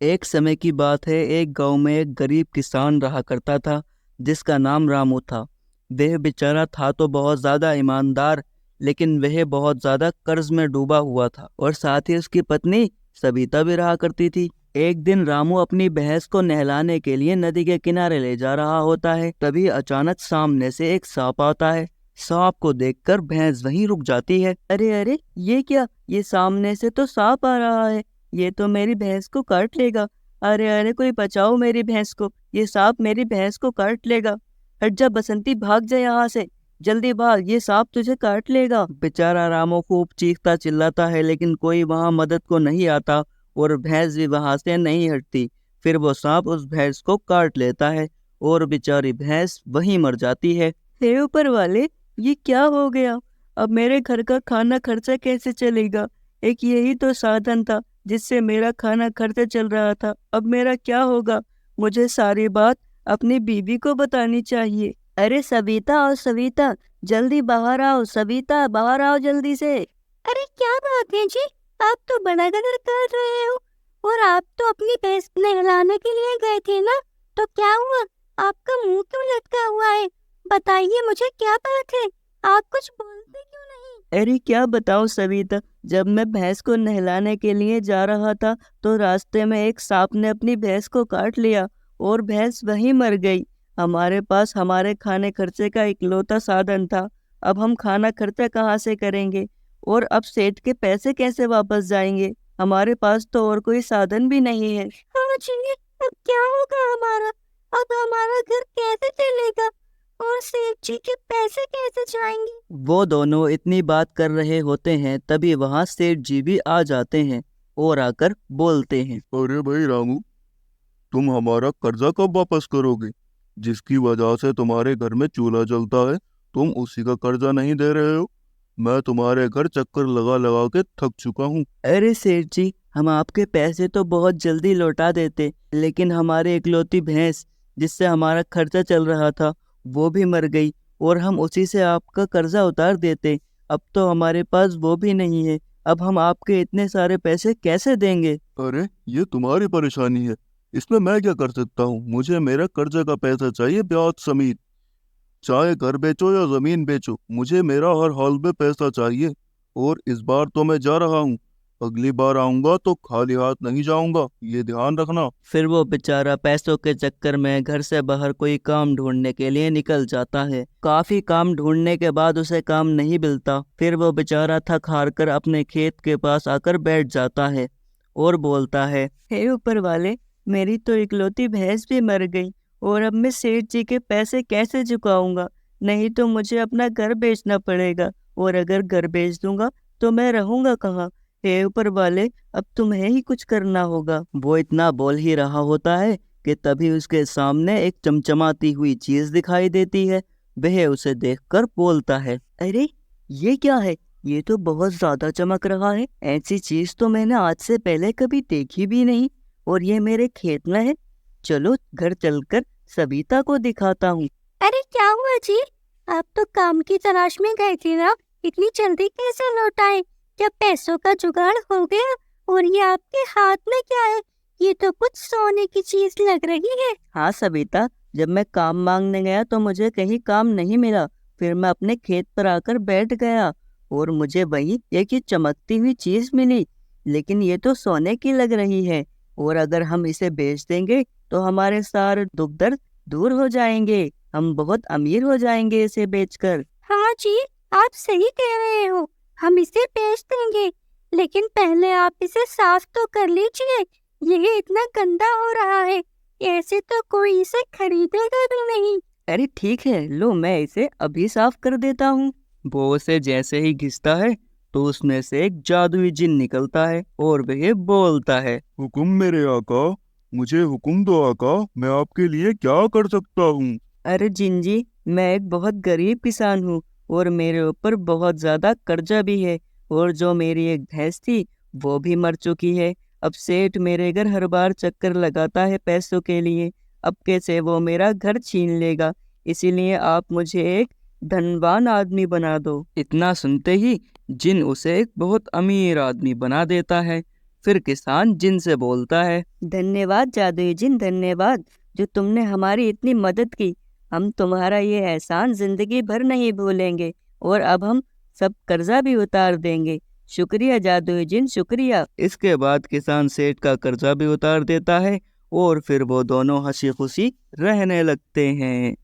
एक समय की बात है, एक गांव में एक गरीब किसान रहा करता था जिसका नाम रामू था। वह बेचारा था तो बहुत ज्यादा ईमानदार, लेकिन वह बहुत ज्यादा कर्ज में डूबा हुआ था और साथ ही उसकी पत्नी सविता भी रहा करती थी। एक दिन रामू अपनी भैंस को नहलाने के लिए नदी के किनारे ले जा रहा होता है। तभी अचानक सामने से एक सांप आता है। सांप को देखकर भैंस वहीं रुक जाती है। अरे अरे, ये क्या? ये सामने से तो सांप आ रहा है, ये तो मेरी भैंस को काट लेगा। अरे अरे, कोई बचाओ मेरी भैंस को, ये सांप मेरी भैंस को काट लेगा। हट जा बसंती, भाग जा यहाँ से, जल्दी भाग, ये सांप तुझे काट लेगा। बेचारा रामू खूब चीखता चिल्लाता है, लेकिन कोई वहां मदद को नहीं आता और भैंस भी वहां से नहीं हटती। फिर वो सांप उस भैंस को काट लेता है और बेचारी भैंस वहीं मर जाती है। हे ऊपर वाले, ये क्या हो गया? अब मेरे घर का खाना खर्चा कैसे चलेगा? एक यही तो साधन था जिससे मेरा खाना खर्चा चल रहा था। अब मेरा क्या होगा? मुझे सारी बात अपनी बीवी को बतानी चाहिए। अरे सविता और सविता, जल्दी बाहर आओ, सविता बाहर आओ जल्दी से। अरे क्या बात है जी, आप तो बड़ा कदर कर रहे हो। और आप तो अपनी भैंस नहलाने के लिए गए थे ना, तो क्या हुआ? आपका मुंह क्यों लटका हुआ है? बताइए मुझे, क्या बात है? आप कुछ बोलते क्यों नहीं? अरे क्या बताओ सविता, जब मैं भैंस को नहलाने के लिए जा रहा था तो रास्ते में एक सांप ने अपनी भैंस को काट लिया और भैंस वहीं मर गई। हमारे पास हमारे खाने खर्चे का इकलौता साधन था। अब हम खाना खर्चा कहाँ से करेंगे और अब सेठ के पैसे कैसे वापस जाएंगे? हमारे पास तो और कोई साधन भी नहीं है। हाँ जी, अब क्या होगा हमारा? अब हमारा घर कैसे चलेगा? और सेठ जी के पैसे कैसे जाएंगे? वो दोनों इतनी बात कर रहे होते हैं, तभी वहां सेठ जी भी आ जाते हैं और आकर बोलते हैं। अरे भाई रामू, तुम हमारा कर्जा कब वापस करोगे? जिसकी वजह से तुम्हारे घर में चूल्हा जलता है, तुम उसी का कर्जा नहीं दे रहे हो। मैं तुम्हारे घर चक्कर लगा लगा के थक चुका हूँ। अरे सेठ जी, हम आपके पैसे तो बहुत जल्दी लौटा देते, लेकिन हमारी इकलौती भैंस जिससे हमारा खर्चा चल रहा था वो भी मर गई और हम उसी से आपका कर्जा उतार देते। अब तो हमारे पास वो भी नहीं है। अब हम आपके इतने सारे पैसे कैसे देंगे? अरे ये तुम्हारी परेशानी है, इसमें मैं क्या कर सकता हूँ? मुझे मेरा कर्जा का पैसा चाहिए, ब्याज समेत। चाहे घर बेचो या जमीन बेचो, मुझे मेरा हर हाल में पैसा चाहिए। और इस बार तो मैं जा रहा हूँ, अगली बार आऊंगा तो खाली हाथ नहीं जाऊंगा, ये ध्यान रखना। फिर वो बेचारा पैसों के चक्कर में घर से बाहर कोई काम ढूंढने के लिए निकल जाता है। काफी काम ढूंढने के बाद उसे काम नहीं मिलता। फिर वो बेचारा थक हार कर अपने खेत के पास आकर बैठ जाता है और बोलता है, हे ऊपर वाले, मेरी तो इकलौती भैंस भी मर गई और अब मैं सेठ जी के पैसे कैसे चुकाऊंगा? नहीं तो मुझे अपना घर बेचना पड़ेगा, और अगर घर बेच दूंगा तो मैं रहूंगा कहाँ? हे ऊपर वाले, अब तुम्हें ही कुछ करना होगा। वो इतना बोल ही रहा होता है कि तभी उसके सामने एक चमचमाती हुई चीज दिखाई देती है। वह उसे देखकर बोलता है, अरे ये क्या है? ये तो बहुत ज्यादा चमक रहा है। ऐसी चीज तो मैंने आज से पहले कभी देखी भी नहीं, और ये मेरे खेत में है। चलो घर चलकर सविता को दिखाता हूँ। अरे क्या हुआ जी? आप तो काम की तलाश में गए थे ना, इतनी जल्दी कैसे लौट आए? क्या पैसों का जुगाड़ हो गया? और ये आपके हाथ में क्या है? ये तो कुछ सोने की चीज लग रही है। हाँ सविता, जब मैं काम मांगने गया तो मुझे कहीं काम नहीं मिला। फिर मैं अपने खेत पर आकर बैठ गया और मुझे वही एक ये चमकती हुई चीज मिली, लेकिन ये तो सोने की लग रही है, और अगर हम इसे बेच देंगे तो हमारे सारे दुख दर्द दूर हो जाएंगे। हम बहुत अमीर हो जाएंगे इसे बेचकर। हाँ जी, आप सही कह रहे हो, हम इसे बेच देंगे। लेकिन पहले आप इसे साफ तो कर लीजिए, ये इतना गंदा हो रहा है, ऐसे तो कोई इसे खरीदेगा भी नहीं। अरे ठीक है, लो मैं इसे अभी साफ कर देता हूँ। वो उसे जैसे ही घिसता है तो उसमें से एक जादुई जिन निकलता है और वह बोलता है, हुकुम मेरे आका, मुझे हुकुम दो आका, मैं आपके लिए क्या कर सकता हूँ? अरे जिन जी, मैं एक बहुत गरीब किसान हूँ और मेरे ऊपर बहुत ज्यादा कर्जा भी है, और जो मेरी एक भैंस थी वो भी मर चुकी है। अब सेठ मेरे घर हर बार चक्कर लगाता है पैसों के लिए। अब कैसे वो मेरा घर छीन लेगा? इसीलिए आप मुझे एक धनवान आदमी बना दो। इतना सुनते ही जिन उसे एक बहुत अमीर आदमी बना देता है। फिर किसान जिन से बोलता है, धन्यवाद जादुई जिन, धन्यवाद जो तुमने हमारी इतनी मदद की। हम तुम्हारा ये एहसान जिंदगी भर नहीं भूलेंगे और अब हम सब कर्जा भी उतार देंगे। शुक्रिया जादुई जिन, शुक्रिया। इसके बाद किसान सेठ का कर्जा भी उतार देता है और फिर वो दोनों हंसी खुशी रहने लगते हैं।